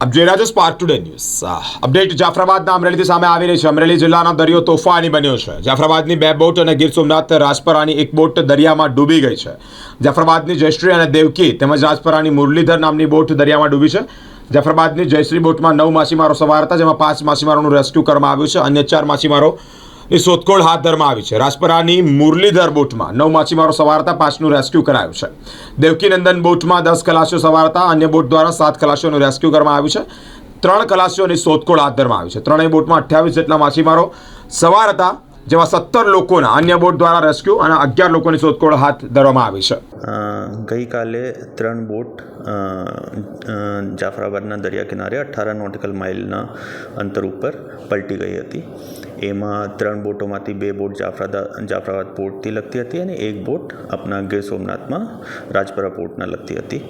આપ જોઈ રહ્યા છો સ્પાર્ક ટુડે ન્યૂઝ અપડેટ જાફરાબાદના અમરેલીથી સામે આવી રહી છે। અમરેલી જિલ્લાનો દરિયો તોફાની બન્યો છે। જાફરાબાદની 2 બોટ અને ગીર સોમનાથ રાજપરાની 1 બોટ દરિયામાં ડૂબી ગઈ છે। જાફરાબાદની જયશ્રી અને દેવકી તેમજ રાજપરાની મુરલીધર નામની બોટ દરિયામાં ડૂબી છે। જાફરાબાદની જયશ્રી બોટમાં 9 માછીમારો સવાર હતા, જેમાં 5 માછીમારોનું રેસ્ક્યુ કરવામાં આવ્યું છે। અન્ય 4 માછીમારો ની શોધખોળ હાથ ધરવામાં આવી છે। રાજપરાની મુરલીધર બોટમાં 9 માછીમારો સવાર હતા, 5નું રેસ્ક્યુ કરાયું છે। દેવકીનંદન બોટમાં 10 ખલાસીઓ સવાર હતા। અન્ય બોટ દ્વારા 7 ખલાસીઓનું રેસ્ક્યુ કરવામાં આવ્યું છે। 3 ખલાસીઓની શોધખોળ હાથ ધરવામાં આવી છે। ત્રણેય બોટમાં 28 જેટલા માછીમારો સવાર હતા, જેમાં 17 લોકોના અન્ય બોટ દ્વારા રેસ્ક્યુ અને 11 લોકોની શોધખોળ હાથ ધરવામાં આવી છે। ગઈકાલે 3 બોટ જાફરાબાદના દરિયા કિનારે 18 નોટિકલ માઇલના અંતર ઉપર પલટી ગઈ હતી। એમાં 3 બોટોમાંથી 2 બોટ જાફરાબાદ પોર્ટથી લગતી હતી અને 1 બોટ આપણા ગીર સોમનાથમાં રાજપરા પોર્ટના લગતી હતી।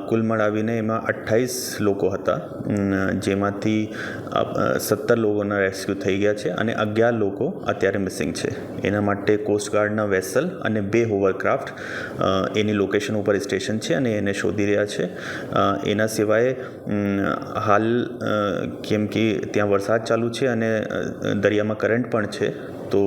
કુલ મળાવીને એમાં 28 લોકો હતા, જેમાંથી 17 લોકોના રેસ્ક્યુ થઈ ગયા છે અને 11 લોકો અત્યારે મિસિંગ છે। એના માટે કોસ્ટગાર્ડના વેસલ અને 2 હોવરક્રાફ્ટ એની લોકેશન ઉપર સ્ટેશન છે અને એને શોધી રહ્યા છે। એના સિવાય હાલ કેમ કે ત્યાં વરસાદ ચાલુ છે અને દરિયામાં કરંટ પણ છે, તો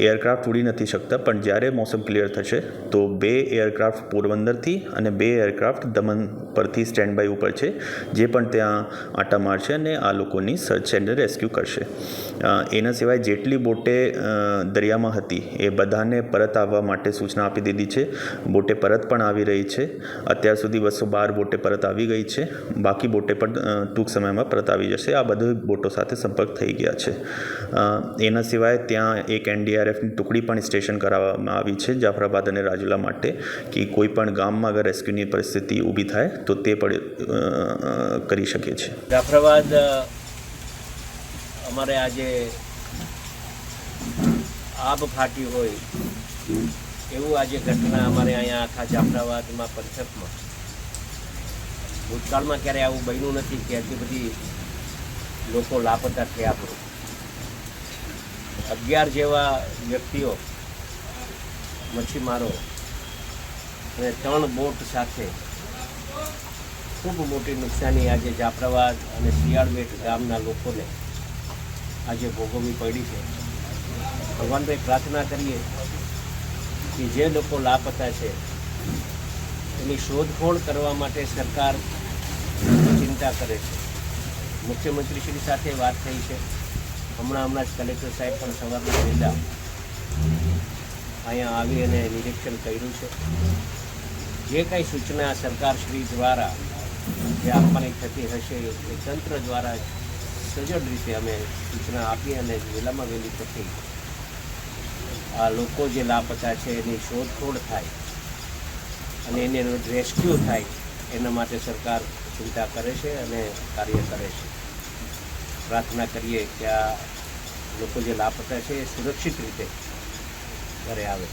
એરક્રાફ્ટ ઉડી નથી શકતા, પણ જ્યારે મોસમ ક્લિયર થશે તો 2 એરક્રાફ્ટ પોરબંદરથી અને 2 એરક્રાફ્ટ દમણ પરથી સ્ટેન્ડ બાય ઉપર છે, જે પણ ત્યાં આંટા મારશે અને આ લોકોની સર્ચ એન્ડ રેસ્ક્યુ કરશે। એના સિવાય જેટલી બોટે દરિયામાં હતી એ બધાને પરત આવવા માટે સૂચના આપી દીધી છે। બોટે પરત પણ આવી રહી છે। અત્યાર સુધી 212 બોટે પરત આવી ગઈ છે, બાકી બોટે પણ ટૂંક સમયમાં પરત આવી જશે। આ બધી બોટો સાથે સંપર્ક થઈ ગયા છે। એના સિવાય ત્યાં એક એનડીઆરએફની ટુકડી પણ સ્ટેશન કરાવવામાં આવી છે જાફરાબાદ અને રાજુલા માટે, કે કોઈ પણ ગામમાં અગર રેસ્ક્યુની પરિસ્થિતિ ઊભી થાય તો તે પણ કરી શકે છે। જાફરાબાદ અમારે આજે આબ ફાટી હોય એવું આજે ઘટના અમારે અહીંયા આખા જાફરાબાદમાં પંથકમાં ભૂતકાળમાં ક્યારે આવું બન્યું નથી કે આટલી બધી લોકો લાપતા થયા હોય। 11 જેવા વ્યક્તિઓ મચ્છીમારો અને 3 બોટ સાથે ખૂબ મોટી નુકસાની આજે જાફરાબાદ અને શિયાળબેટ ગામના લોકોને આજે ભોગવવી પડી છે। ભગવાનભાઈ પ્રાર્થના કરીએ કે જે લોકો લાપતા છે એની શોધખોળ કરવા માટે સરકાર ચિંતા કરે છે। મુખ્યમંત્રીશ્રી સાથે વાત થઈ છે। હમણાં જ કલેક્ટર સાહેબ પણ સવારના વહેલા અહીંયા આવી અને નિરીક્ષણ કર્યું છે। જે કંઈ સૂચના સરકારશ્રી દ્વારા જે આપવાની થતી હશે એ તંત્ર દ્વારા સજ્જડ રીતે અમે સૂચના આપી અને વહેલામાં વહેલી તકે આ લોકો જે લાપતા છે એની શોધખોળ થાય અને એને રેસ્ક્યુ થાય એના માટે સરકાર ચિંતા કરે છે અને કાર્ય કરે છે। પ્રાર્થના કરીએ કે આ લોકો જે લાપતા છે એ સુરક્ષિત રીતે ઘરે આવે।